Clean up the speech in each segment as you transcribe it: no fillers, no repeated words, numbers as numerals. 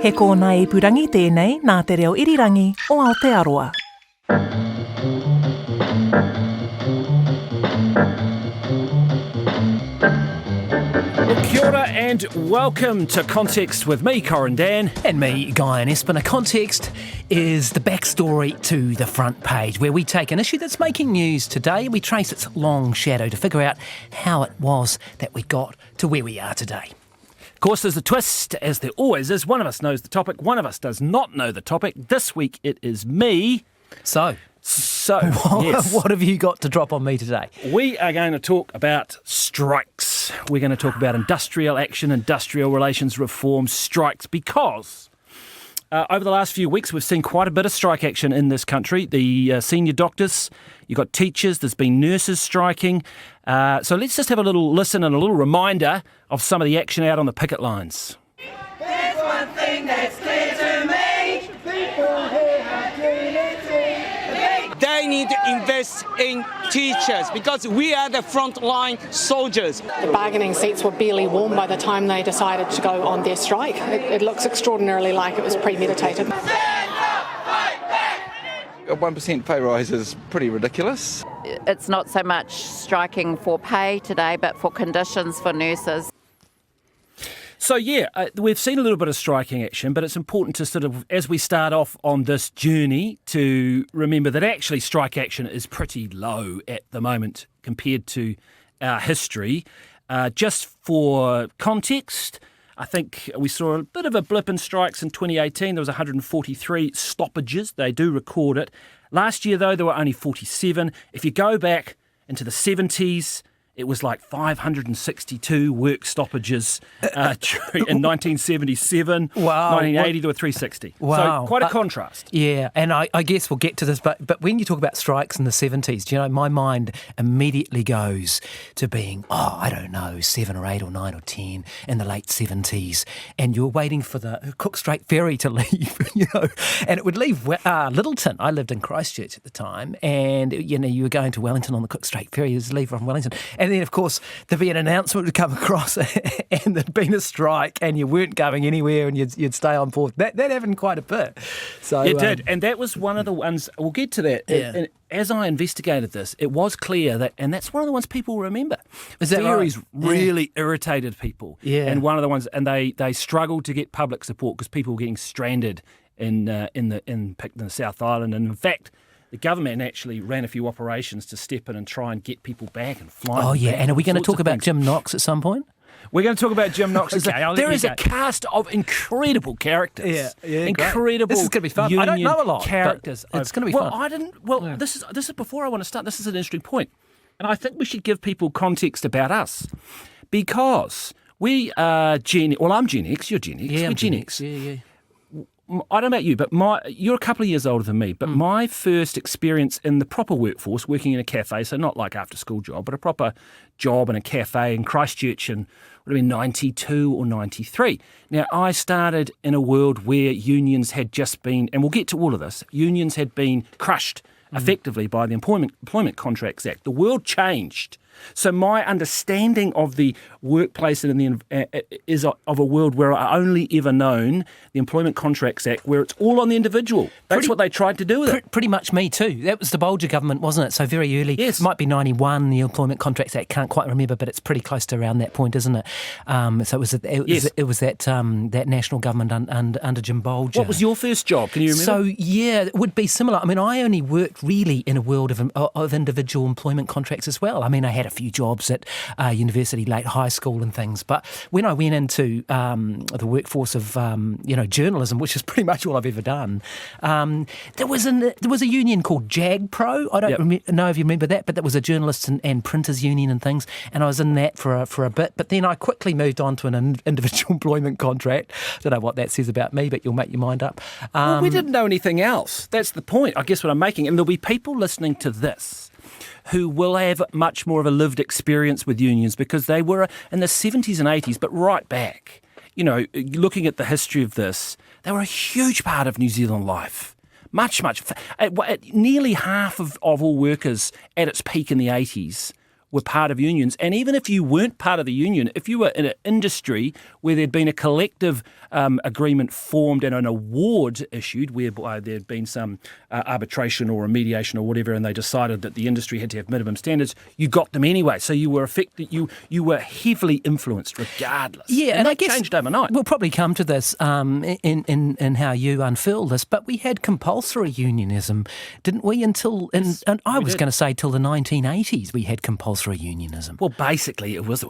He kōna ipurangi tēnei nā te reo irirangi o Aotearoa. Well, kia ora and welcome to Context with me, Corin Dan. And me, Guy and Espin. Context is the backstory to the front page, where we take an issue that's making news today and we trace its long shadow to figure out how it was that we got to where we are today. Of course, there's a twist, as there always is. One of us knows the topic, one of us does not know the topic. This week it is me. So yes. What have you got to drop on me today? We are going to talk about strikes. We're going to talk about industrial action, industrial relations reform, strikes, because over the last few weeks we've seen quite a bit of strike action in this country. The senior doctors, you've got teachers, there's been nurses striking. So let's just have a little listen and a little reminder of some of the action out on the picket lines. There's one thing that's clear to me. People here have unity. They need to invest in teachers because we are the frontline soldiers. The bargaining seats were barely warm by the time they decided to go on their strike. It looks extraordinarily like it was premeditated. A 1% pay rise is pretty ridiculous. It's not so much striking for pay today, but for conditions for nurses. So we've seen a little bit of striking action, but it's important to sort of, as we start off on this journey, to remember that actually strike action is pretty low at the moment compared to our history. Just for context, I think we saw a bit of a blip in strikes in 2018. There was 143 stoppages. They do record it. Last year, though, there were only 47. If you go back into the 70s, it was like 562 work stoppages in 1977. Wow. 1980, there were 360. Wow. So quite a contrast. Yeah, and I guess we'll get to this, but when you talk about strikes in the 70s, my mind immediately goes to being, 7 or 8 or 9 or 10 in the late 70s, and you're waiting for the Cook Strait ferry to leave, and it would leave Littleton. I lived in Christchurch at the time, and, you were going to Wellington on the Cook Strait ferry, it was leave from Wellington, and then, of course, there'd be an announcement would come across and there'd been a strike and you weren't going anywhere and you'd stay on board. That happened quite a bit. So it did, and that was one of the ones, we'll get to that. Yeah. And as I investigated this, it was clear that, and that's one of the ones people remember. Is that Ferries right? really irritated people. Yeah. And one of the ones, and they struggled to get public support because people were getting stranded in the South Island. And in fact, the government actually ran a few operations to step in and try and get people back and fly. Oh, yeah. Back, And are we going to sorts talk of about things. Jim Knox at some point? We're going to talk about Jim Knox. Okay, I'll let There you is go. a cast of incredible characters. Yeah, incredible. Great. This is going to be fun. I don't know a lot, characters. but it's going to be fun. This is before I want to start. This is an interesting point, and I think we should give people context about us because we are Gen. Well, I'm Gen X. You're Gen X. Yeah, We're I'm Gen X. Yeah. I don't know about you, but you're a couple of years older than me, but my first experience in the proper workforce, working in a cafe, so not like after-school job, but a proper job in a cafe in Christchurch in, would have been 92 or 93. Now, I started in a world where unions had just been, and we'll get to all of this, unions had been crushed effectively by the Employment Contracts Act. The world changed. So my understanding of the workplace and is of a world where I only ever known the Employment Contracts Act, where it's all on the individual. That's what they tried to do with it. Pretty much me too. That was the Bolger government, wasn't it? So very early. Yes. It might be 91, the Employment Contracts Act. Can't quite remember, but it's pretty close to around that point, isn't it? So it was that national government under Jim Bolger. What was your first job? Can you remember? So yeah, it would be similar. I mean, I only worked really in a world of individual employment contracts as well. I mean, I had a few jobs at university, late high school and things, but when I went into the workforce of journalism, which is pretty much all I've ever done, there was a union called JAGPRO. I don't know if you remember that, but that was a journalists and printers union and things, and I was in that for a bit. But then I quickly moved on to an individual employment contract. Don't know what that says about me, but you'll make your mind up. Well, we didn't know anything else. That's the point, I guess, what I'm making. And there'll be people listening to this who will have much more of a lived experience with unions because they were in the 70s and 80s, but right back, looking at the history of this, they were a huge part of New Zealand life. Much. Nearly half of all workers at its peak in the 80s were part of unions. And even if you weren't part of the union, if you were in an industry where there'd been a collective agreement formed and an award issued whereby there'd been some arbitration or a mediation or whatever, and they decided that the industry had to have minimum standards, you got them anyway. So you were affected, you were heavily influenced regardless. Yeah, and I guess changed overnight. We'll probably come to this in how you unfurl this, but we had compulsory unionism, didn't we? And I was going to say till the 1980s we had compulsory unionism. Well, basically, it was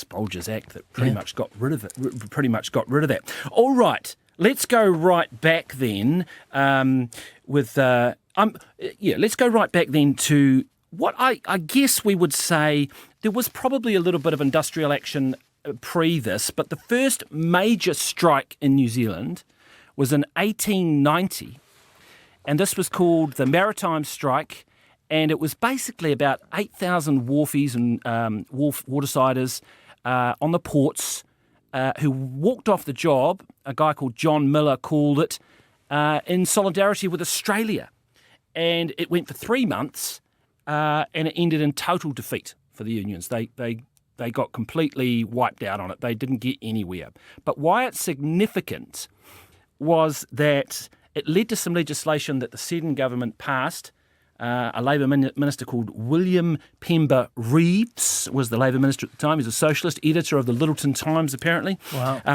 Bolger's Act that pretty much got rid of it. Pretty much got rid of that. All right, let's go right back then. Let's go right back then to what I guess we would say there was probably a little bit of industrial action pre this, but the first major strike in New Zealand was in 1890, and this was called the Maritime Strike. And it was basically about 8,000 wharfies and watersiders on the ports who walked off the job. A guy called John Miller called it in solidarity with Australia. And it went for 3 months and it ended in total defeat for the unions. They got completely wiped out on it. They didn't get anywhere. But why it's significant was that it led to some legislation that the Seddon government passed. A Labour minister called William Pember Reeves was the Labour minister at the time. He's a socialist, editor of the Littleton Times, apparently,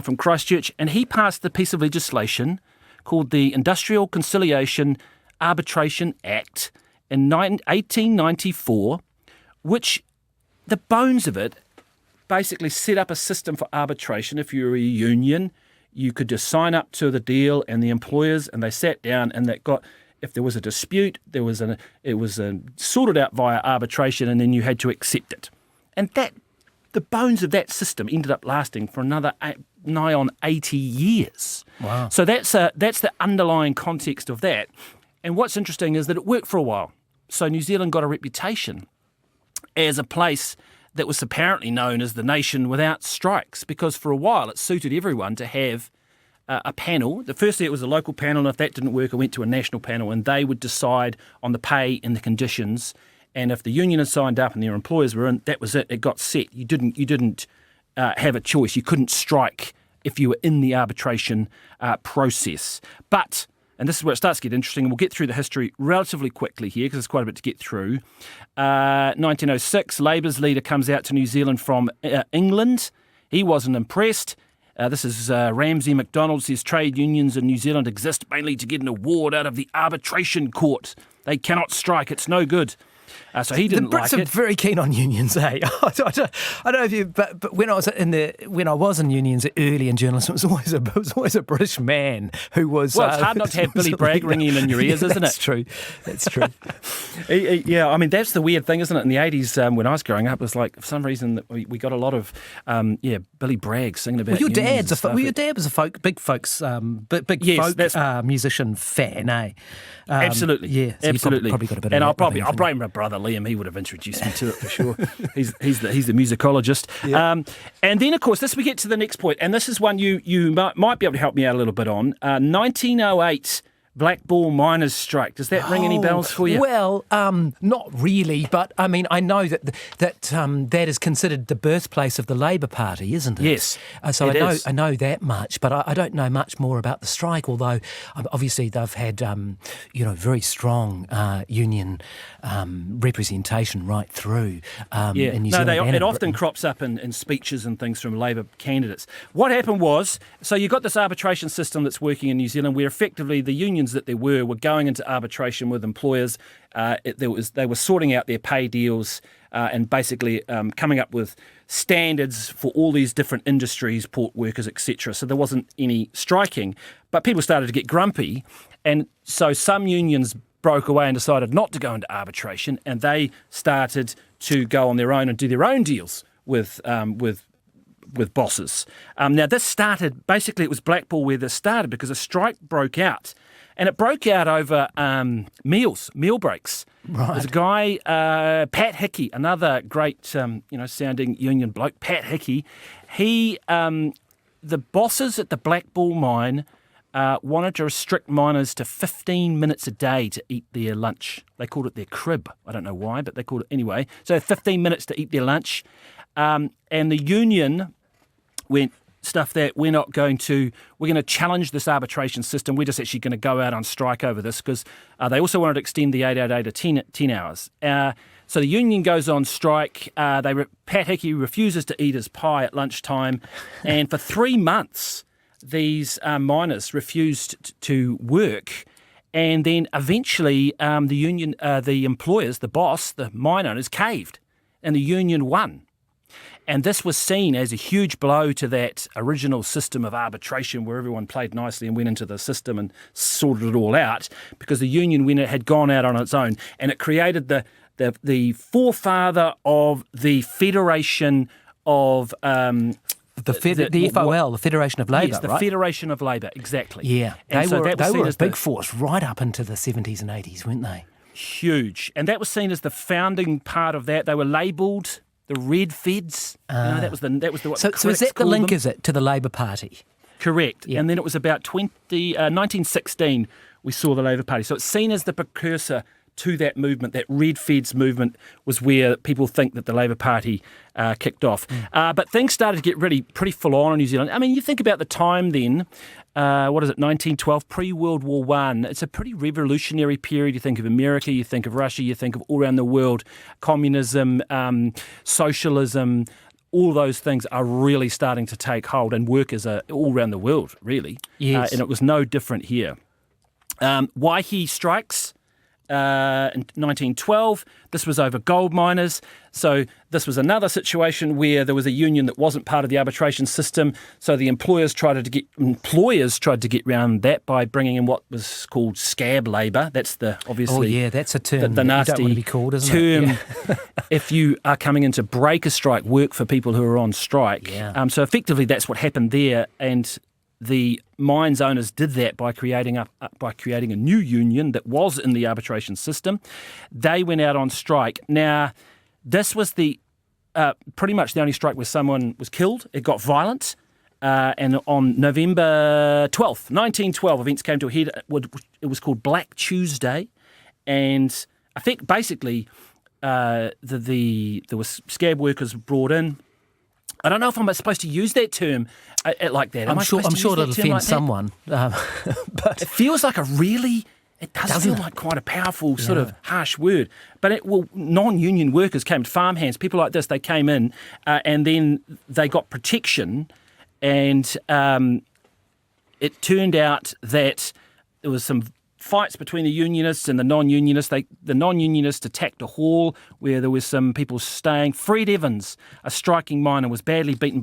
from Christchurch. And he passed the piece of legislation called the Industrial Conciliation Arbitration Act in 1894, which the bones of it basically set up a system for arbitration. If you were a union, you could just sign up to the deal, and the employers, and they sat down and that got... If there was a dispute, it was sorted out via arbitration, and then you had to accept it. And the bones of that system ended up lasting for another nigh on 80 years. Wow! So that's the underlying context of that. And what's interesting is that it worked for a while. So New Zealand got a reputation as a place that was apparently known as the nation without strikes, because for a while it suited everyone to have a panel. Firstly, it was a local panel, and if that didn't work, it went to a national panel, and they would decide on the pay and the conditions. And if the union had signed up and their employers were in, that was it. It got set. You didn't have a choice. You couldn't strike if you were in the arbitration process. But, and this is where it starts to get interesting, and we'll get through the history relatively quickly here because there's quite a bit to get through. 1906, Labour's leader comes out to New Zealand from England. He wasn't impressed. This is Ramsay MacDonald says trade unions in New Zealand exist mainly to get an award out of the arbitration court. They cannot strike. It's no good. So he didn't like it. The Brits are very keen on unions, eh? I don't know if you, but when I was in unions early in journalism, it was always a British man who was. Well, it's hard not to have Billy Bragg ringing in your ears, isn't it? That's true. That's true. Yeah, I mean that's the weird thing, isn't it? In the 80s, when I was growing up, it was like for some reason that we got a lot of Billy Bragg singing about. Well, your dad was a big folk musician fan, eh? Absolutely. Yeah, so absolutely. Probably got a bit. And I'll blame my brother Liam. He would have introduced me to it for sure. He's the musicologist. Yeah. And then, of course, we get to the next point, and this is one you might be able to help me out a little bit on. 1908 Black Ball Miners' Strike. Does that ring any bells for you? Well, not really, but I mean, I know that is considered the birthplace of the Labour Party, isn't it? Yes, so I know that much, but I don't know much more about the strike. Although obviously they've had very strong union representation right through in New Zealand. It often crops up in speeches and things from Labour candidates. What happened was, so you've got this arbitration system that's working in New Zealand, where effectively the unions that there were going into arbitration with employers. They were sorting out their pay deals and basically coming up with standards for all these different industries, port workers, etc. So there wasn't any striking, but people started to get grumpy, and so some unions broke away and decided not to go into arbitration, and they started to go on their own and do their own deals with bosses. Now this started, basically it was Black Ball where this started, because a strike broke out. And it broke out over meal breaks. Right. There's a guy, Pat Hickey, another great, sounding union bloke, Pat Hickey. The bosses at the Black Ball mine wanted to restrict miners to 15 minutes a day to eat their lunch. They called it their crib. I don't know why, but they called it anyway. So 15 minutes to eat their lunch. And the union went, stuff that we're going to challenge this arbitration system. We're just actually going to go out on strike over this because they also wanted to extend the 8-hour day to 10 hours. So the union goes on strike. Pat Hickey refuses to eat his pie at lunchtime. And for 3 months, these miners refused to work. And then eventually the union, the employers, the boss, the mine owners caved. And the union won. And this was seen as a huge blow to that original system of arbitration where everyone played nicely and went into the system and sorted it all out, because the union, when it had gone out on its own, and it created the forefather of the Federation of... the FOL, the Federation of Labour, yes, the right? Federation of Labour, exactly. Yeah, and they were a big force right up into the 70s and 80s, weren't they? Huge. And that was seen as the founding part of that. They were labelled the Red Feds. That was the So is that the link, is it, to the Labour Party? Correct. Yeah. And then it was about 1916 we saw the Labour Party. So it's seen as the precursor to that movement. That Red Feds movement was where people think that the Labour Party kicked off. But things started to get really pretty full on in New Zealand. I mean, you think about the time then, 1912, pre-World War I. It's a pretty revolutionary period. You think of America, you think of Russia, you think of all around the world, communism, socialism, all those things are really starting to take hold, and workers are all around the world, really. Yes. And it was no different here. Waihi strikes in 1912. This was over gold miners. So this was another situation where there was a union that wasn't part of the arbitration system. So the employers tried to get around that by bringing in what was called scab labour. That's obviously that's a term the nasty you don't want to be called, isn't term. it? Yeah. If you are coming in to break a strike, work for people who are on strike. Yeah. So effectively, that's what happened there, and the mines owners did that by creating a new union that was in the arbitration system. They went out on strike. Now, this was pretty much the only strike where someone was killed. It got violent. And on November 12th, 1912, events came to a head. It was called Black Tuesday. And I think basically there was scab workers brought in. I don't know if I'm supposed to use that term like that. I'm sure it'll offend someone. But it feels like it does feel like quite a powerful sort of harsh word. But non-union workers came, farmhands, people like this, they came in and then they got protection, and it turned out that there was some fights between the unionists and the non-unionists. The non-unionists attacked a hall where there was some people staying. Fred Evans, a striking miner, was badly beaten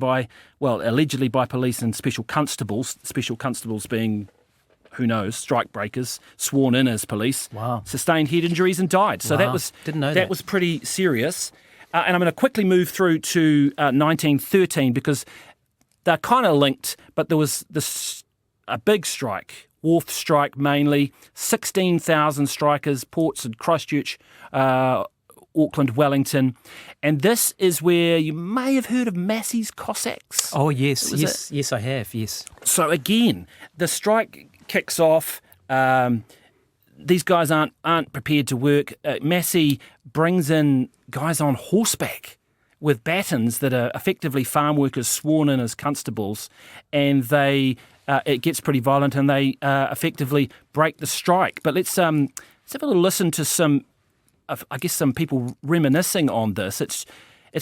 allegedly by police and special constables. Special constables being, who knows, strike breakers, sworn in as police. Wow. Sustained head injuries and died. So wow. Didn't know that was pretty serious. And I'm going to quickly move through to 1913 because they're kind of linked, but there was a big strike. Wharf strike mainly, 16,000 strikers, ports in Christchurch, Auckland, Wellington. And this is where you may have heard of Massey's Cossacks. Oh, yes, yes, I have, yes. So again, the strike kicks off. These guys aren't prepared to work. Massey brings in guys on horseback with batons that are effectively farm workers sworn in as constables, and it gets pretty violent, and they effectively break the strike. But let's have a little listen to some people reminiscing on this. It's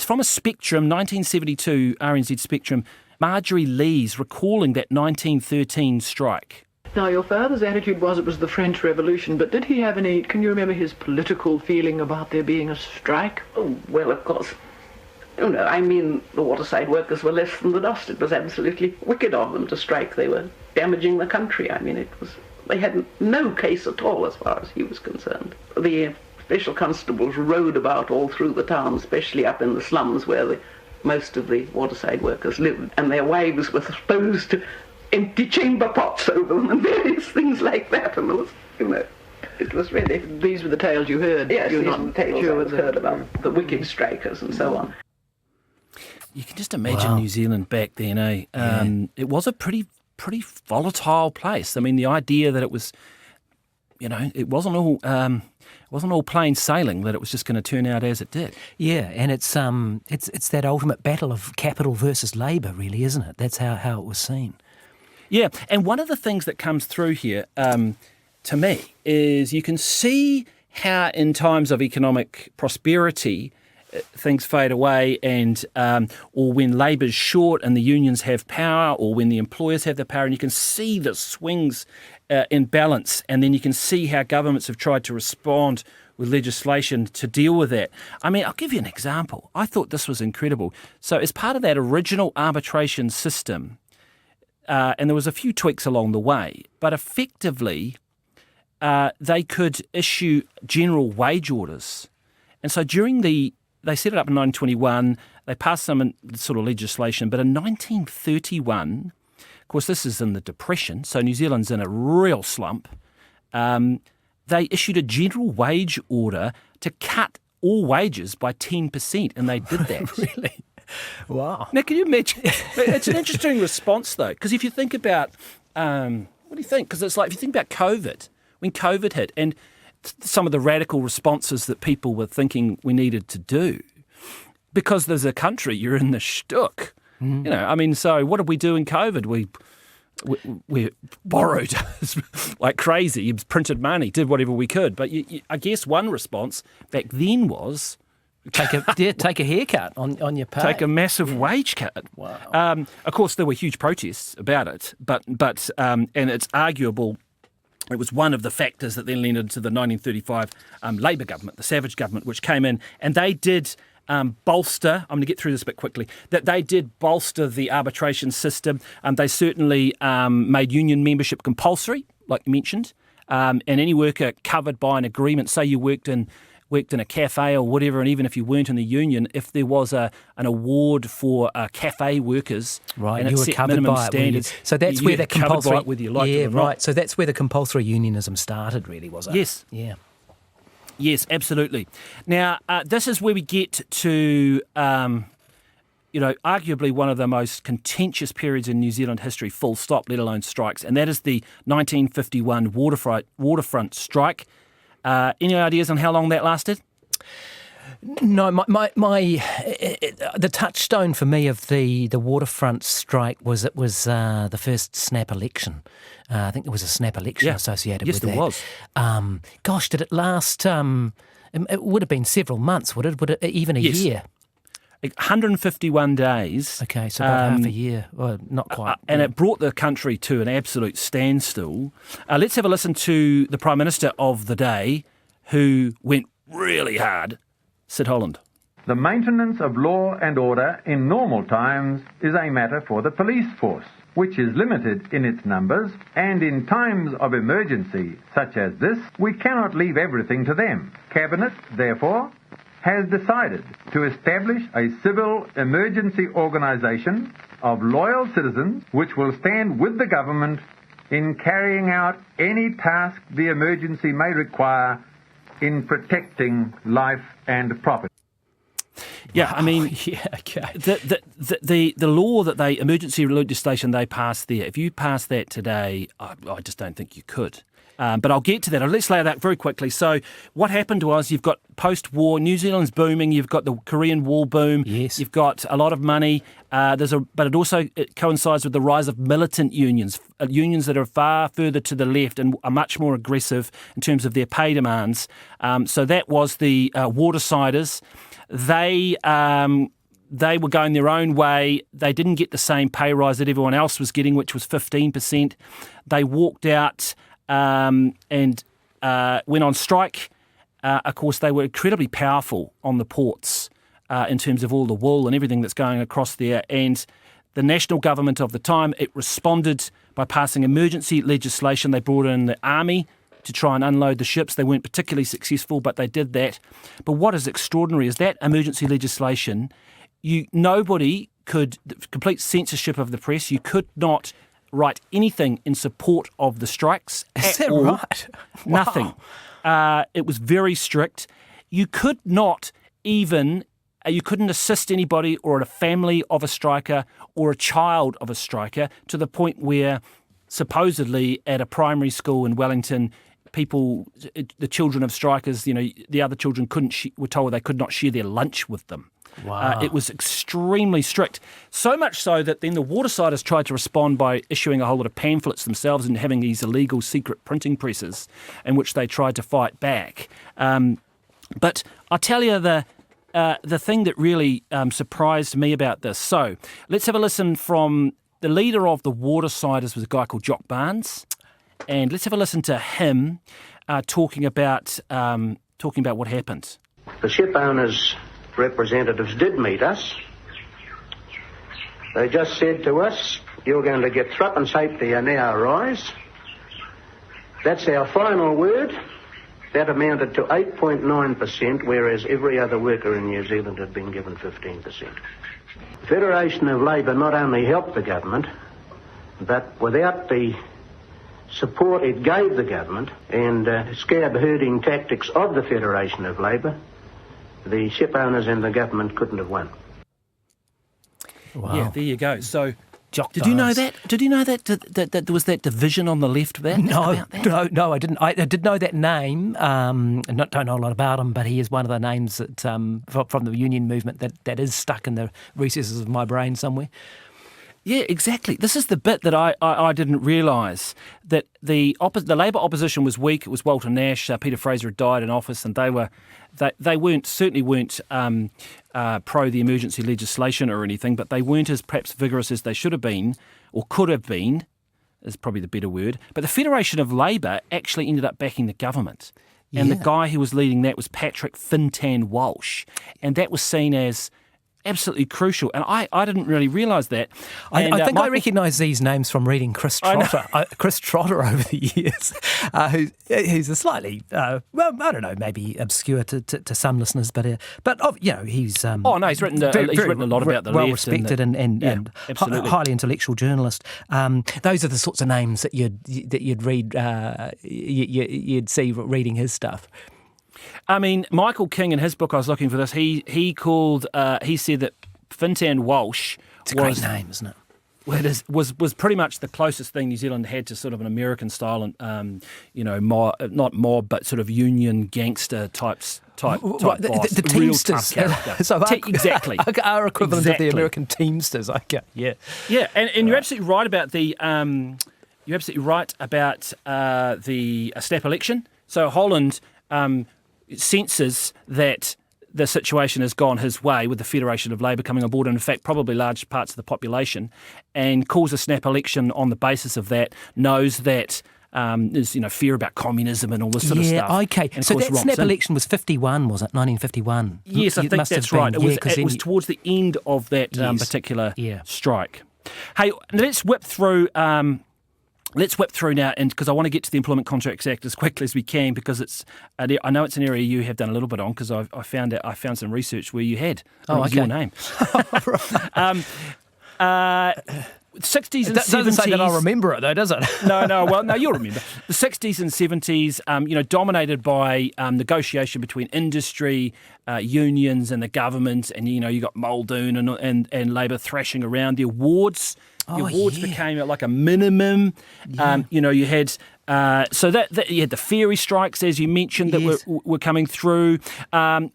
from a Spectrum, 1972 RNZ Spectrum. Marjorie Lees recalling that 1913 strike. Now, your father's attitude was it was the French Revolution, but did he have can you remember his political feeling about there being a strike? Oh, well, of course. You know, I mean, the waterside workers were less than the dust. It was absolutely wicked of them to strike. They were damaging the country. I mean, they had no case at all as far as he was concerned. The special constables rode about all through the town, especially up in the slums where most of the waterside workers lived, and their wives were supposed to empty chamber pots over them and various things like that. And it was really... These were the tales you heard? Yes, You're these not were the tales I heard about the wicked strikers and so on. You can just imagine New Zealand back then, eh? It was a pretty pretty volatile place. I mean, the idea that it was, it wasn't all plain sailing, that it was just going to turn out as it did. Yeah, and it's that ultimate battle of capital versus labour, really, isn't it? That's how it was seen. Yeah, and one of the things that comes through here, to me, is you can see how in times of economic prosperity things fade away, and or when labour's short and the unions have power, or when the employers have the power, and you can see the swings in balance, and then you can see how governments have tried to respond with legislation to deal with that. I mean, I'll give you an example. I thought this was incredible. So as part of that original arbitration system, and there was a few tweaks along the way, but effectively they could issue general wage orders. And so they set it up in 1921, they passed some sort of legislation, but in 1931, of course this is in the Depression, so New Zealand's in a real slump, they issued a general wage order to cut all wages by 10%, and they did that. Really? Wow. Now, can you imagine? It's an interesting response, though, because if you think about, what do you think? Because it's like, if you think about COVID, when COVID hit, and some of the radical responses that people were thinking we needed to do, because there's a country, you're in the shtuck. I mean, so what did we do in COVID? We borrowed like crazy, printed money, did whatever we could. But I guess one response back then was, take a haircut on your pay. Take a massive wage cut. Wow. Of course, there were huge protests about it, but and it's arguable it was one of the factors that then led into the 1935 Labour government, the Savage government, which came in, and they did bolster. I'm going to get through this a bit quickly. That they did bolster the arbitration system. They certainly made union membership compulsory, like you mentioned, and any worker covered by an agreement. Say you worked in a cafe or whatever, and even if you weren't in the union, if there was an award for cafe workers, right, and you it were set covered minimum by standards, it. So that's where the compulsory, by it, whether you liked it or not. right. So that's where the compulsory unionism started, really, was it? Yes. Yeah. Yes, absolutely. Now, this is where we get to, arguably one of the most contentious periods in New Zealand history, full stop, let alone strikes, and that is the 1951 waterfront strike. Any ideas on how long that lasted? No, the touchstone for me of the waterfront strike was it was the first snap election. I think there was a snap election associated with that. Yes, there was. Gosh, did it last? It would have been several months, would it? Would it even a year? 151 days. Okay, so about half a year. Well, not quite. And it brought the country to an absolute standstill. Let's have a listen to the Prime Minister of the day, who went really hard, Sid Holland. The maintenance of law and order in normal times is a matter for the police force, which is limited in its numbers, and in times of emergency such as this, we cannot leave everything to them. Cabinet, therefore, has decided to establish a civil emergency organisation of loyal citizens which will stand with the government in carrying out any task the emergency may require in protecting life and property. Yeah, I mean, okay. the law that emergency legislation they passed there, if you pass that today, I just don't think you could. But I'll get to that. Let's lay it out very quickly. So what happened was you've got post-war, New Zealand's booming, you've got the Korean War boom, yes. You've got a lot of money, but it coincides with the rise of militant unions, unions that are far further to the left and are much more aggressive in terms of their pay demands. So that was the Watersiders. They were going their own way. They didn't get the same pay rise that everyone else was getting, which was 15%. They walked out and went on strike. Of course, they were incredibly powerful on the ports in terms of all the wool and everything that's going across there. And the national government of the time, it responded by passing emergency legislation. They brought in the army to try and unload the ships. They weren't particularly successful, but they did that. But what is extraordinary is that emergency legislation, nobody could, complete censorship of the press, you could not write anything in support of the strikes Is that all. right? Nothing. Wow. It was very strict. You could not even you couldn't assist anybody or a family of a striker or a child of a striker, to the point where supposedly at a primary school in Wellington, the children of strikers, the other children were told they could not share their lunch with them. Wow. It was extremely strict. So much so that then the Watersiders tried to respond by issuing a whole lot of pamphlets themselves and having these illegal secret printing presses in which they tried to fight back. But I'll tell you the thing that really surprised me about this. So let's have a listen from the leader of the Watersiders, was a guy called Jock Barnes. And let's have a listen to him talking about what happened. The ship owners' representatives did meet us. They just said to us, "You're going to get thrupp and safety an hour rise." That's our final word. That amounted to 8.9%, whereas every other worker in New Zealand had been given 15%. The Federation of Labour not only helped the government, but without the support it gave the government and scab herding tactics of the Federation of Labour, the ship owners and the government couldn't have won. Wow. Yeah, there you go. So, Jock did you know Barnes. that? Did you know that there was that division on the left there? No, about that? no, I didn't. I did know that name. Don't know a lot about him, but he is one of the names that from the union movement that is stuck in the recesses of my brain somewhere. Yeah, exactly. This is the bit that I didn't realise, that the Labour opposition was weak. It was Walter Nash, Peter Fraser had died in office, and they certainly weren't pro the emergency legislation or anything, but they weren't as perhaps vigorous as they should have been, or could have been, is probably the better word. But the Federation of Labour actually ended up backing the government, and the guy who was leading that was Patrick Fintan Walsh, and that was seen as absolutely crucial, and I didn't really realise that. I think I recognise these names from reading Chris Trotter over the years, who's a slightly, I don't know, maybe obscure to some listeners, but he's he's written a lot about the well left, respected and highly intellectual journalist. Those are the sorts of names that you'd read, you'd see reading his stuff. I mean, Michael King, in his book, I was looking for this, he said that Fintan Walsh it's a great name, isn't it? Well, was pretty much the closest thing New Zealand had to sort of an American style, not mob, but sort of union gangster type boss. The Teamsters. Exactly. Our equivalent of the American Teamsters. Okay, yeah. Yeah, and you're absolutely right about the snap election. So Holland senses that the situation has gone his way with the Federation of Labour coming on board, and in fact probably large parts of the population, and calls a snap election on the basis of that, knows that there's fear about communism and all this sort of stuff. Yeah, okay. And so that snap election was 51, was it? 1951? Yes, I think that's right. It was towards the end of that particular strike. Hey, let's whip through... Let's whip through now, and because I want to get to the Employment Contracts Act as quickly as we can, because I know it's an area you have done a little bit on, because I found some research where you had. It was your name. 60s and 70s. That doesn't say that I'll remember it, though, does it? No, you'll remember. The 60s and 70s, dominated by negotiation between industry, unions and the government, and, you got Muldoon and Labour thrashing around. The awards became like a minimum. Yeah. You had... so that you had the ferry strikes, as you mentioned, that were coming through. Do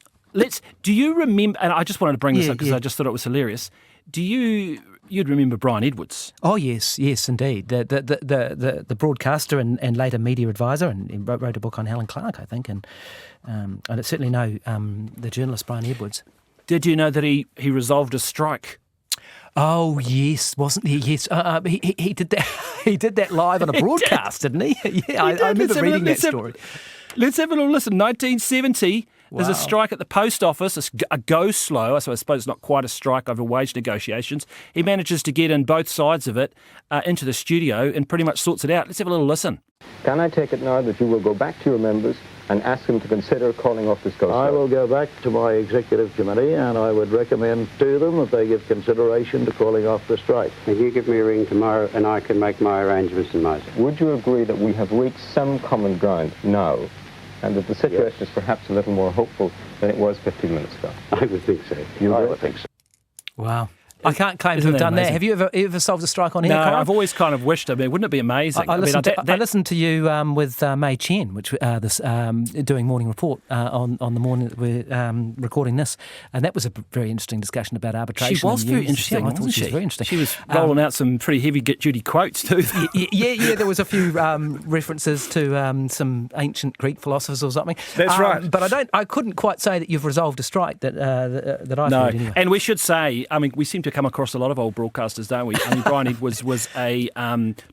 you remember... And I just wanted to bring this up because I just thought it was hilarious. You'd remember Brian Edwards. Oh, yes, indeed. The broadcaster and later media advisor, and he wrote a book on Helen Clark, I think, and I certainly know the journalist Brian Edwards. Did you know that he resolved a strike? Oh yes, wasn't he? Yes, he did that. He did that live on a broadcast, didn't he? Yeah, I remember reading that story. Let's have a little listen. 1970. Wow. There's a strike at the post office, a go-slow. So I suppose it's not quite a strike over wage negotiations. He manages to get in both sides of it into the studio and pretty much sorts it out. Let's have a little listen. Can I take it now that you will go back to your members and ask them to consider calling off this go-slow? I will go back to my executive committee and I would recommend to them that they give consideration to calling off the strike. If you give me a ring tomorrow and I can make my arrangements in my side. Would you agree that we have reached some common ground now, and that the situation is perhaps a little more hopeful than it was 15 minutes ago. I would think so. You I will? would think so. Wow. I can't claim to Isn't have that done that. amazing? Have you ever solved a strike on air, No, Colin? I've always kind of wished. I mean, wouldn't it be amazing? I listened I listened to you with May Chen, which doing Morning Report on the morning that we're recording this, and that was a very interesting discussion about arbitration. She was very unions. interesting, Yeah, I thought wasn't she was very interesting. She was rolling out some pretty heavy-duty quotes too. Yeah, there was a few references to some ancient Greek philosophers or something. That's right. But I couldn't quite say that you've resolved a strike that I've heard anyway. And we should say, I mean, we seem to come across a lot of old broadcasters, don't we? I mean, Brian Edwards was a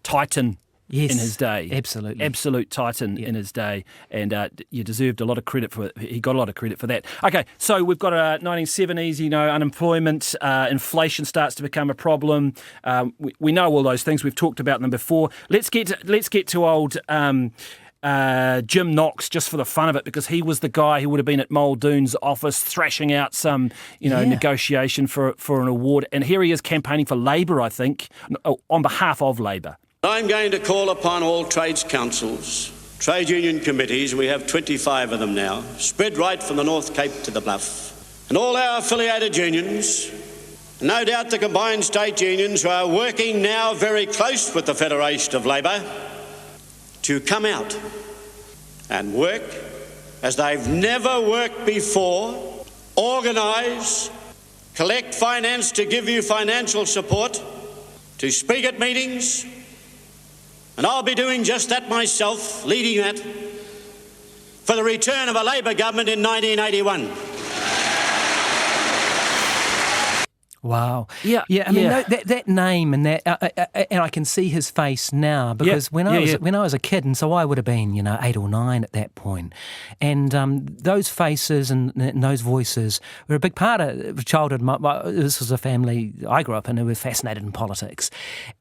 titan in his day. Absolutely. Absolute titan in his day. And you deserved a lot of credit for it. He got a lot of credit for that. Okay, so we've got 1970s, unemployment, inflation starts to become a problem. We know all those things. We've talked about them before. Let's get to old Jim Knox, just for the fun of it, because he was the guy who would have been at Muldoon's office thrashing out some, negotiation for an award. And here he is campaigning for Labour, I think, on behalf of Labour. I'm going to call upon all trades councils, trade union committees, we have 25 of them now, spread right from the North Cape to the Bluff, and all our affiliated unions, no doubt the combined state unions who are working now very close with the Federation of Labour, to come out and work as they've never worked before, organise, collect finance to give you financial support, to speak at meetings, and I'll be doing just that myself, leading that, for the return of a Labour government in 1981. Wow. Yeah. I mean, that name and that, and I can see his face now because when I was a kid, and so I would have been, 8 or 9 at that point, and those faces and those voices were a big part of childhood. This was a family I grew up in who were fascinated in politics,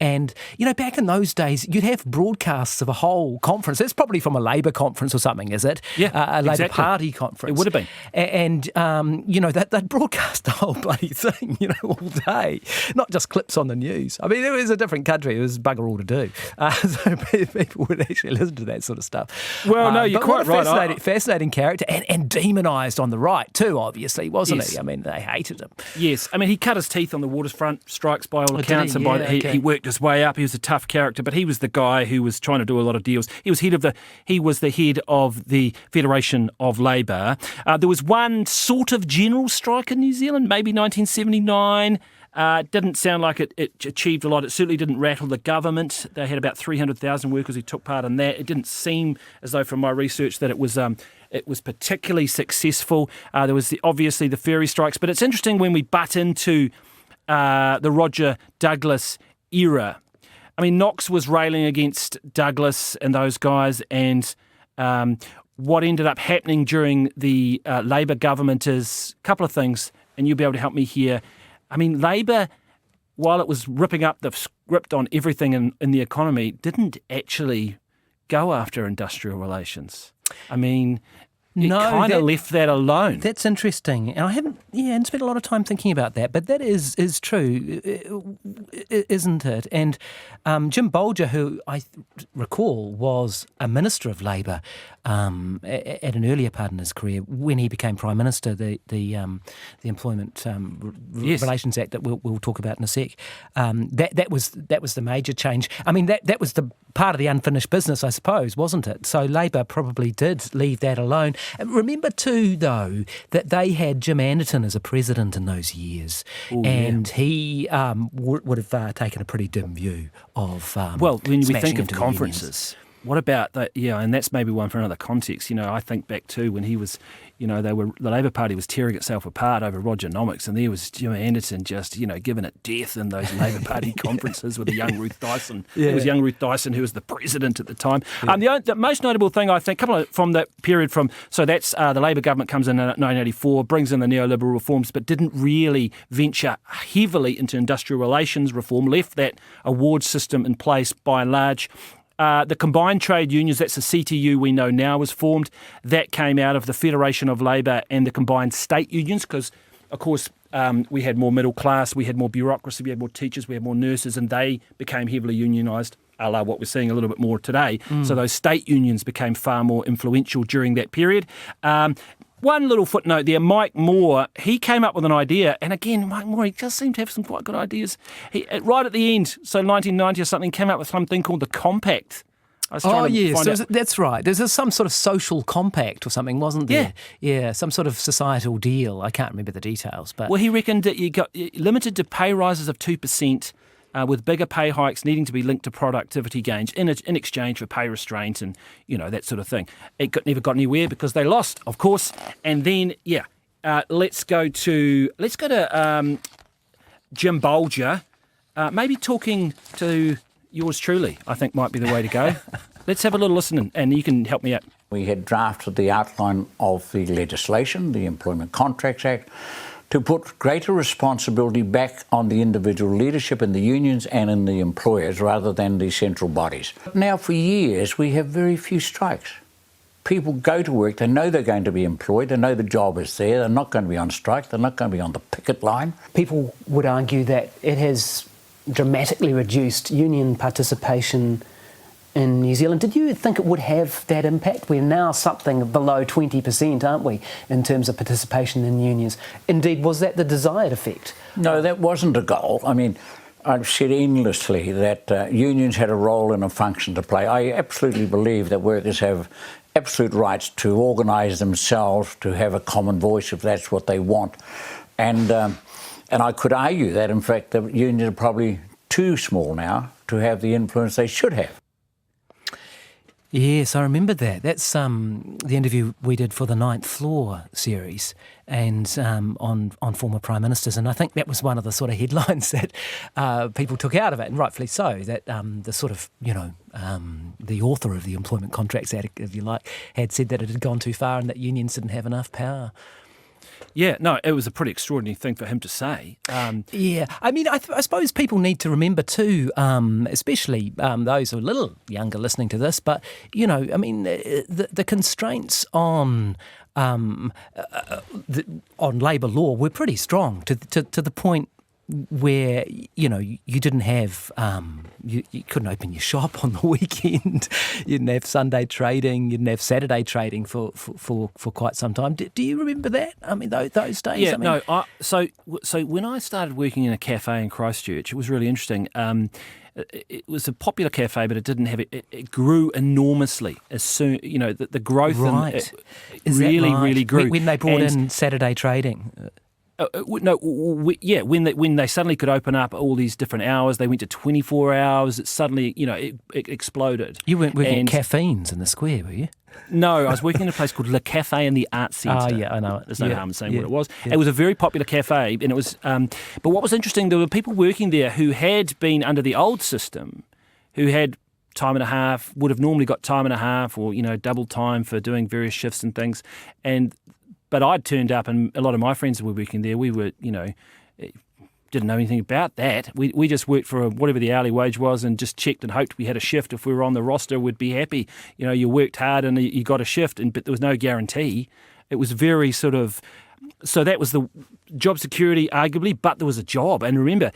and back in those days, you'd have broadcasts of a whole conference. That's probably from a Labour conference or something, is it? Yeah, a Labour Party conference. It would have been, and they'd broadcast the whole bloody thing, all day, not just clips on the news. I mean, it was a different country. It was bugger all to do. So people would actually listen to that sort of stuff. Well, no, you're quite right. Fascinating character and demonised on the right too, obviously, wasn't he? I mean, they hated him. Yes. I mean, he cut his teeth on the waterfront strikes by all accounts, and he worked his way up. He was a tough character, but he was the guy who was trying to do a lot of deals. He was the head of the Federation of Labour. There was one sort of general strike in New Zealand, maybe 1979. Didn't sound like it achieved a lot. It certainly didn't rattle the government. They had about 300,000 workers who took part in that. It didn't seem as though, from my research, that it was particularly successful. There was obviously the ferry strikes, but it's interesting when we butt into the Roger Douglas era. I mean, Knox was railing against Douglas and those guys, and what ended up happening during the Labour government is a couple of things, and you'll be able to help me here. I mean, Labour, while it was ripping up the script on everything in the economy, didn't actually go after industrial relations. I mean, it kind of left that alone. That's interesting. And I haven't spent a lot of time thinking about that, but that is true, isn't it? And Jim Bolger, who I recall was a Minister of Labour at an earlier part in his career, when he became Prime Minister, the Employment Relations Act that we'll talk about in a sec, that was the major change. I mean, that was the part of the unfinished business, I suppose, wasn't it? So Labour probably did leave that alone. Remember too, though, that they had Jim Anderton as a president in those years, he would have taken a pretty dim view of well, when we think of into conferences, what about that? Yeah, and that's maybe one for another context. I think back to when he was, the Labour Party was tearing itself apart over Rogernomics, and there was Jim Anderton just, giving it death in those Labour Party conferences with the young Ruth Dyson. It was young Ruth Dyson who was the president at the time. The most notable thing, I think, from that period so that's the Labour government comes in 1984, brings in the neoliberal reforms, but didn't really venture heavily into industrial relations reform, left that award system in place by and large. The combined trade unions, that's the CTU we know now, was formed. That came out of the Federation of Labour and the combined state unions because, of course, we had more middle class, we had more bureaucracy, we had more teachers, we had more nurses, and they became heavily unionised, a la what we're seeing a little bit more today. So those state unions became far more influential during that period. One little footnote there, Mike Moore, he came up with an idea, and again, Mike Moore, he just seemed to have some quite good ideas. Right at the end, so 1990 or something, came up with something called the Compact. That's right. There's some sort of social compact or something, wasn't there? Yeah, some sort of societal deal. I can't remember the details. But well, he reckoned that you got limited to pay rises of 2%, with bigger pay hikes needing to be linked to productivity gains in exchange for pay restraint and, that sort of thing. It never got anywhere because they lost, of course. And then, let's go to Jim Bolger, maybe talking to yours truly, I think might be the way to go. Let's have a little listen and you can help me out. We had drafted the outline of the legislation, the Employment Contracts Act, to put greater responsibility back on the individual leadership in the unions and in the employers rather than the central bodies. Now, for years, we have very few strikes. People go to work, they know they're going to be employed, they know the job is there, they're not going to be on strike, they're not going to be on the picket line. People would argue that it has dramatically reduced union participation in New Zealand. Did you think it would have that impact? We're now something below 20%, aren't we, in terms of participation in unions? Indeed, was that the desired effect? No, that wasn't a goal. I mean, I've said endlessly that unions had a role and a function to play. I absolutely believe that workers have absolute rights to organise themselves, to have a common voice if that's what they want. And I could argue that, in fact, the unions are probably too small now to have the influence they should have. Yes, I remember that. That's the interview we did for the Ninth Floor series and on former Prime Ministers. And I think that was one of the sort of headlines that people took out of it, and rightfully so, that the sort of, the author of the Employment Contracts Act, if you like, had said that it had gone too far and that unions didn't have enough power. Yeah, no, it was a pretty extraordinary thing for him to say. Yeah, I mean, I suppose people need to remember too, especially those who are a little younger listening to this, but, I mean, the constraints on labour law were pretty strong to the point where, you didn't have, you couldn't open your shop on the weekend, you didn't have Sunday trading, you didn't have Saturday trading for quite some time. Do you remember that? I mean, those days? Yeah, I mean, no, so when I started working in a cafe in Christchurch, it was really interesting. It was a popular cafe, but it didn't have it. It grew enormously as soon. The growth really grew when they brought in Saturday trading. When they suddenly could open up all these different hours, they went to 24 hours. It suddenly, it exploded. You weren't working at Caffeines in the square, were you? No, I was working in a place called Le Cafe in the Arts Centre. Oh, yeah, I know it. There's no harm in saying what it was. Yeah. It was a very popular cafe, and it was. But what was interesting, there were people working there who had been under the old system, who had time and a half, would have normally got time and a half, or double time for doing various shifts and things, But I'd turned up, and a lot of my friends that were working there, we were, didn't know anything about that. We just worked for whatever the hourly wage was and just checked and hoped we had a shift. If we were on the roster, we'd be happy. You worked hard and you got a shift, but there was no guarantee. It was very sort of... So that was the job security, arguably, but there was a job. And remember,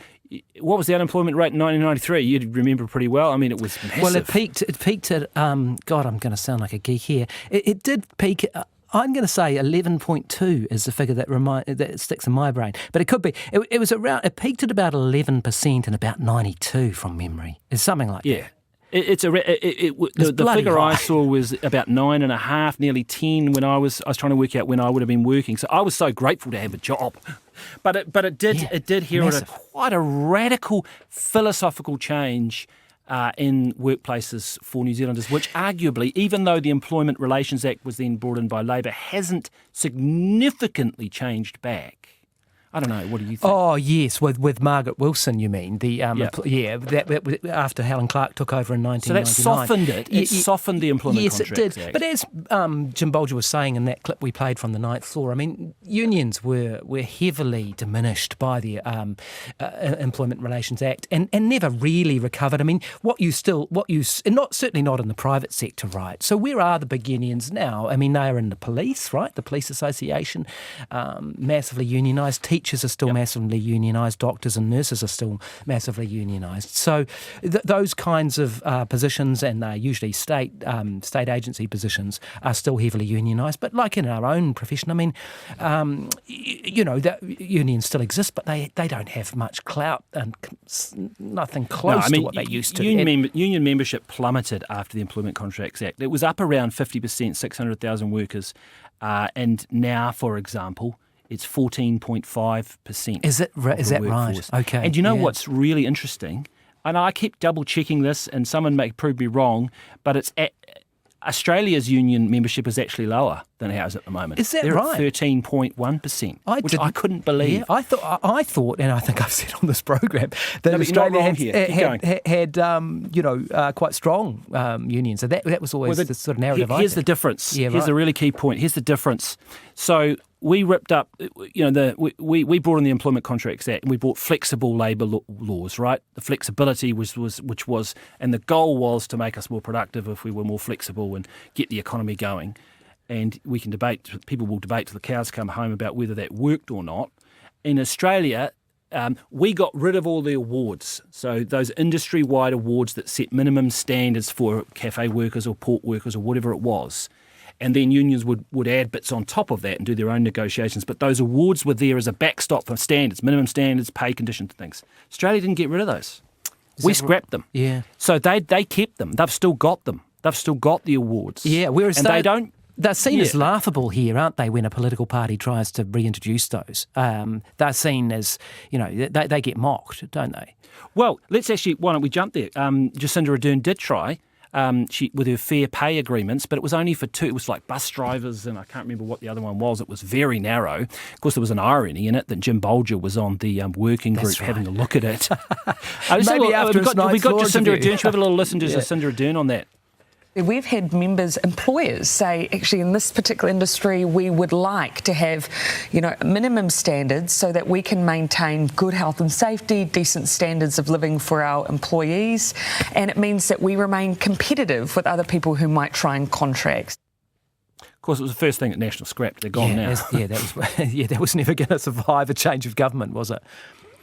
what was the unemployment rate in 1993? You'd remember pretty well. I mean, it was massive. Well, it peaked at... God, I'm going to sound like a geek here. It did peak... I'm going to say 11.2 is the figure that sticks in my brain, but it could be. It was around. It peaked at about 11% and about 92 from memory. It's something like that. The figure high. I saw was about 9.5, nearly 10 when I was trying to work out when I would have been working. So I was so grateful to have a job, but it did herald quite a radical philosophical change in workplaces for New Zealanders, which arguably, even though the Employment Relations Act was then brought in by Labour, hasn't significantly changed back. I don't know. What do you think? Oh yes, with Margaret Wilson, you mean that after Helen Clark took over in 1999. So that softened it. It softened the Employment Contracts Act. Yes, it did. Act. But as Jim Bolger was saying in that clip we played from the Ninth Floor, I mean, unions were heavily diminished by the Employment Relations Act and never really recovered. I mean, certainly not in the private sector, right? So where are the big unions now? I mean, they are in the police, right? The Police Association, massively unionised. teachers are still massively unionised, doctors and nurses are still massively unionised. So those kinds of positions, and they're usually state agency positions, are still heavily unionised. But like in our own profession, I mean, that unions still exist, but they don't have much clout and nothing close to what they used to. Union membership plummeted after the Employment Contracts Act. It was up around 50%, 600,000 workers, and now, for example, it's 14.5%. Is that right? Okay. And you know what's really interesting? And I keep double-checking this, and someone may prove me wrong, but it's Australia's union membership is actually lower than ours at the moment. Is that They're right? At 13.1%, which I couldn't believe. Yeah, I thought, and I think I've said on this program that Australia had quite strong unions. So that was always the sort of narrative. Here's the difference. Yeah, here's the really key point. Here's the difference. So we ripped up, we brought in the Employment Contracts Act, and we brought flexible labour laws, right? The flexibility was, and the goal was to make us more productive if we were more flexible and get the economy going. And we can debate, people will debate till the cows come home about whether that worked or not. In Australia, we got rid of all the awards. So those industry-wide awards that set minimum standards for cafe workers or port workers or whatever it was. And then unions would add bits on top of that and do their own negotiations. But those awards were there as a backstop for standards, minimum standards, pay conditions and things. Australia didn't get rid of those. We scrapped them. Yeah. So they kept them. They've still got them. They've still got the awards. Yeah, whereas they don't. They're seen as laughable here, aren't they, when a political party tries to reintroduce those? They're seen as, they get mocked, don't they? Well, why don't we jump there? Jacinda Ardern did try with her fair pay agreements, but it was only for two. It was like bus drivers, and I can't remember what the other one was. It was very narrow. Of course, there was an irony in it that Jim Bolger was on the working group having a look at it. Maybe after we got Jacinda Ardern. Should we have a little listen to Jacinda Ardern on that? We've had employers say, actually, in this particular industry, we would like to have, minimum standards so that we can maintain good health and safety, decent standards of living for our employees, and it means that we remain competitive with other people who might try and contract. Of course, it was the first thing that National scrapped. They're gone now. That was never going to survive a change of government, was it?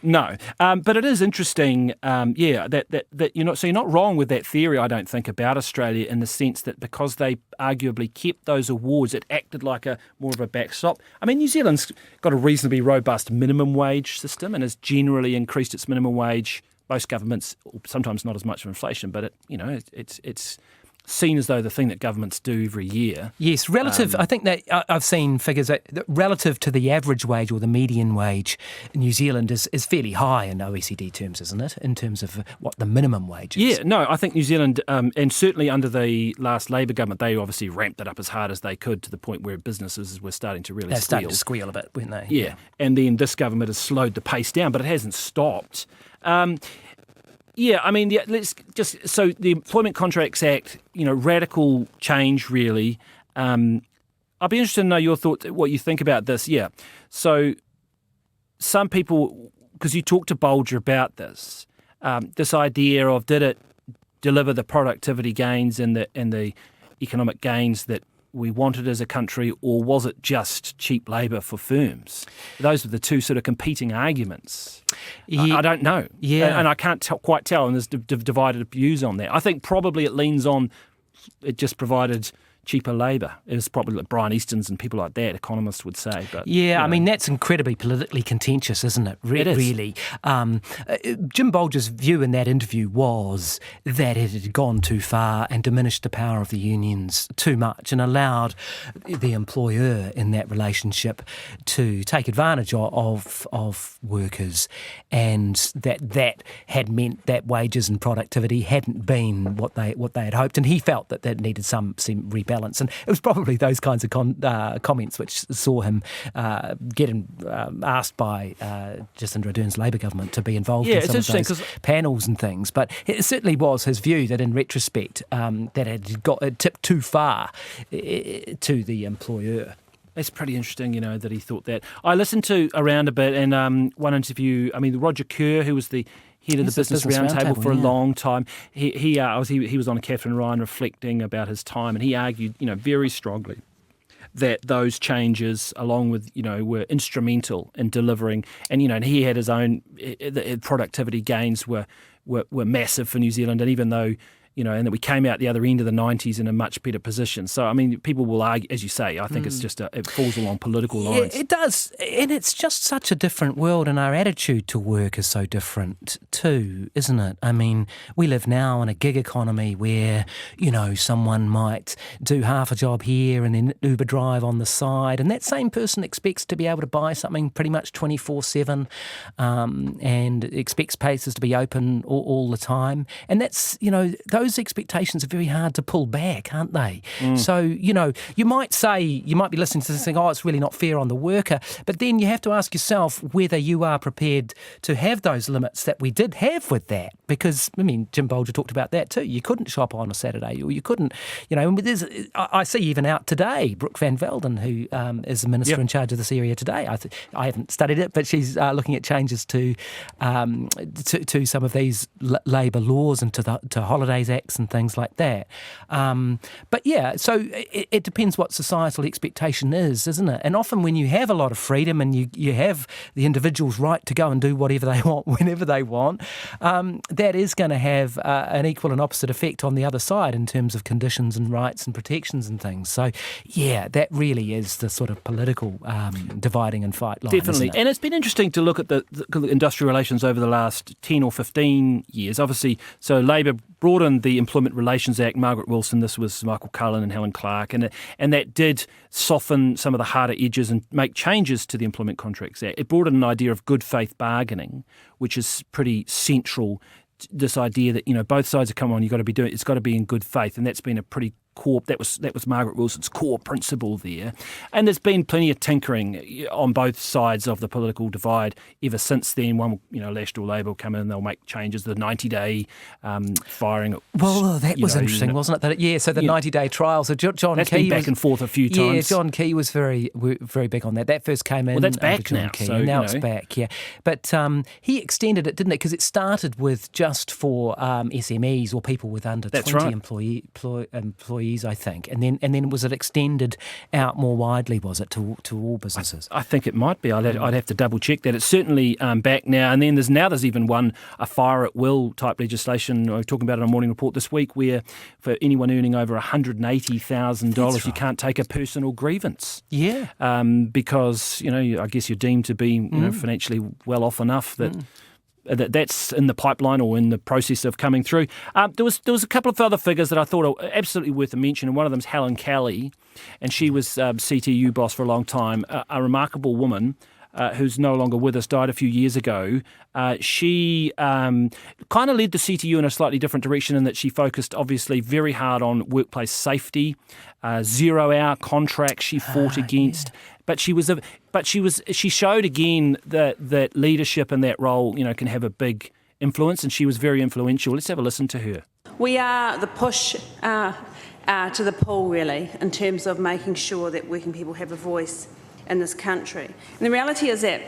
No, but it is interesting, that you're not wrong with that theory, I don't think, about Australia, in the sense that because they arguably kept those awards, it acted like more of a backstop. I mean, New Zealand's got a reasonably robust minimum wage system and has generally increased its minimum wage. Most governments, sometimes not as much of inflation, but it's seen as though the thing that governments do every year. Yes, relative. I think that I've seen figures that relative to the average wage or the median wage in New Zealand is fairly high in OECD terms, isn't it? In terms of what the minimum wage is. Yeah, no, I think New Zealand, and certainly under the last Labour government, they obviously ramped it up as hard as they could to the point where businesses were starting to really They're starting to squeal a bit, weren't they? Yeah, and then this government has slowed the pace down, but it hasn't stopped. So the Employment Contracts Act, radical change, really. I'd be interested to know your thoughts, what you think about this. Yeah. So some people, because you talked to Bolger about this idea of, did it deliver the productivity gains and the economic gains that we wanted as a country, or was it just cheap labour for firms? Those are the two sort of competing arguments. I don't know. Yeah. And I can't quite tell, and there's divided views on that. I think probably it leans on it just provided cheaper labour. It was probably like Brian Easton's and people like that, economists would say. But I mean, that's incredibly politically contentious, isn't it? It is. Really. Jim Bolger's view in that interview was that it had gone too far and diminished the power of the unions too much and allowed the employer in that relationship to take advantage of workers, and that had meant that wages and productivity hadn't been what they had hoped, and he felt that needed some rebalance. And it was probably those kinds of comments which saw him getting asked by Jacinda Ardern's Labour government to be involved in some of those panels and things. But it certainly was his view that in retrospect that it tipped too far to the employer. That's pretty interesting, that he thought that. I listened to around a bit, and one interview, Roger Kerr, who was the head of the Business Roundtable for a long time. He was on Catherine Ryan reflecting about his time, and he argued, very strongly that those changes, along with, were instrumental in delivering. And, and he had his own productivity gains were massive for New Zealand. And even though, and that we came out the other end of the 90s in a much better position. So, I mean, people will argue, as you say, I think it's just it falls along political lines. It does. And it's just such a different world, and our attitude to work is so different too, isn't it? I mean, we live now in a gig economy where, someone might do half a job here and then Uber drive on the side, and that same person expects to be able to buy something pretty much 24/7 and expects places to be open all the time. And that's, those expectations are very hard to pull back, aren't they? So, you might be listening to this and think, it's really not fair on the worker, but then you have to ask yourself whether you are prepared to have those limits that we did have with that. Because, Jim Bolger talked about that too. You couldn't shop on a Saturday, or you couldn't, I see even out today, Brooke Van Velden, who is the minister in charge of this area today. I haven't studied it, but she's looking at changes to some of these labour laws and to holidays acts and things like that. So it depends what societal expectation is, isn't it? And often when you have a lot of freedom and you have the individual's right to go and do whatever they want, whenever they want, that is going to have an equal and opposite effect on the other side in terms of conditions and rights and protections and things. So, that really is the sort of political dividing and fight line. Definitely. Isn't it? And it's been interesting to look at the industrial relations over the last 10 or 15 years. Obviously, so Labour brought in the Employment Relations Act, Margaret Wilson, this was Michael Cullen and Helen Clark, and that did soften some of the harder edges and make changes to the Employment Contracts Act. It brought in an idea of good faith bargaining, which is pretty central, this idea that, both sides are coming on, it's got to be in good faith, and that's been a pretty core, that was Margaret Wilson's core principle there. And there's been plenty of tinkering on both sides of the political divide ever since then. One, Left or Labour will come in and they'll make changes, the 90-day firing. Well, that was interesting, wasn't it? So the 90-day trial. So John that's Key been back and forth a few times. Yeah, John Key was very, very big on that. That first came in. Well, that's back John now. Key, So, and now it's back, yeah. But he extended it, didn't it? Because it started with just for SMEs or people with under 20 employees, I think. And then was it extended out more widely, was it, to all businesses? I think it might be. I'd have to double check that. It's certainly back now. And then there's even a fire at will type legislation. I was talking about it on Morning Report this week, where for anyone earning over $180,000, you can't take a personal grievance. Yeah. Because, I guess you're deemed to be financially well off enough that that's in the pipeline or in the process of coming through. There was a couple of other figures that I thought are absolutely worth a mention, and one of them is Helen Kelly, and she was CTU boss for a long time, a remarkable woman who's no longer with us, died a few years ago. She kind of led the CTU in a slightly different direction in that she focused obviously very hard on workplace safety, 0-hour contracts she fought against. Yeah. But she showed again that leadership in that role, can have a big influence, and she was very influential. Let's have a listen to her. We are the push to the pull, really, in terms of making sure that working people have a voice in this country. And the reality is that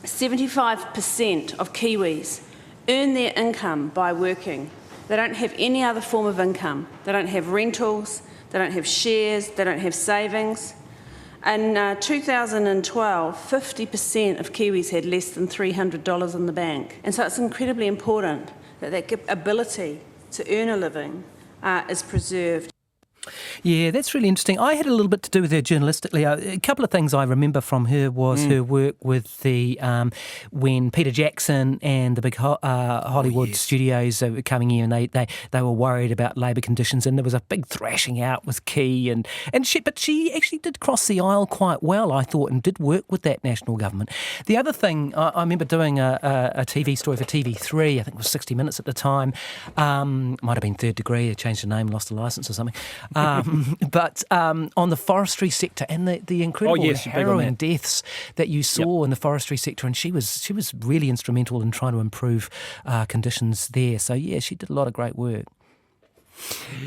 75% of Kiwis earn their income by working. They don't have any other form of income. They don't have rentals, they don't have shares, they don't have savings. In 2012, 50% of Kiwis had less than $300 in the bank. And so it's incredibly important that ability to earn a living is preserved. Yeah, that's really interesting. I had a little bit to do with her journalistically. A couple of things I remember from her was her work with the when Peter Jackson and the big Hollywood studios were coming in, and they were worried about labour conditions, and there was a big thrashing out with Key, but she actually did cross the aisle quite well, I thought, and did work with that national government. The other thing, I remember doing a TV story for TV3, I think it was 60 Minutes at the time, might have been Third Degree, I changed the name, lost the licence or something. But on the forestry sector and the incredible harrowing deaths that you saw in the forestry sector, and she was really instrumental in trying to improve conditions there. So yeah, she did a lot of great work.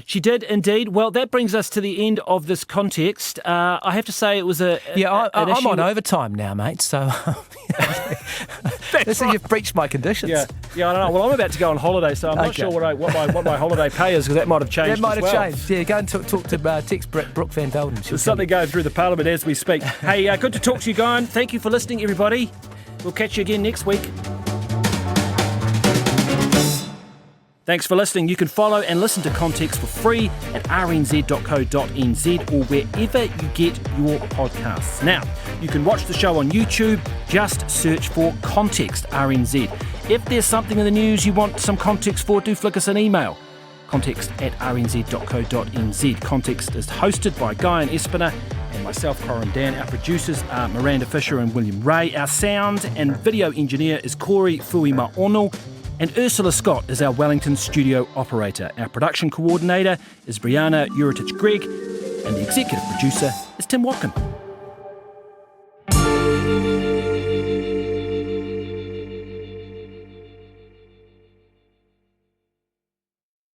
She did indeed. Well, that brings us to the end of this context. I have to say it was an I'm issue. on overtime now, mate, so this is you've breached my conditions. Yeah, I don't know. Well, I'm about to go on holiday, so I'm not sure what my holiday pay is, because that might have changed. That might as have well. changed. Yeah, go and talk to Tex Brooke Van Velden. There's something going through the Parliament as we speak. Hey, good to talk to you, Guyan. Thank you for listening, everybody. We'll catch you again next week. Thanks for listening. You can follow and listen to Context for free at rnz.co.nz or wherever you get your podcasts. Now, you can watch the show on YouTube. Just search for Context RNZ. If there's something in the news you want some context for, do flick us an email. context@rnz.co.nz. Context is hosted by Guyan Espiner and myself, Corin Dan. Our producers are Miranda Fisher and William Ray. Our sound and video engineer is Corey Fuima-Ono. And Ursula Scott is our Wellington studio operator. Our production coordinator is Brianna Uritich-Gregg. And the executive producer is Tim Watkin.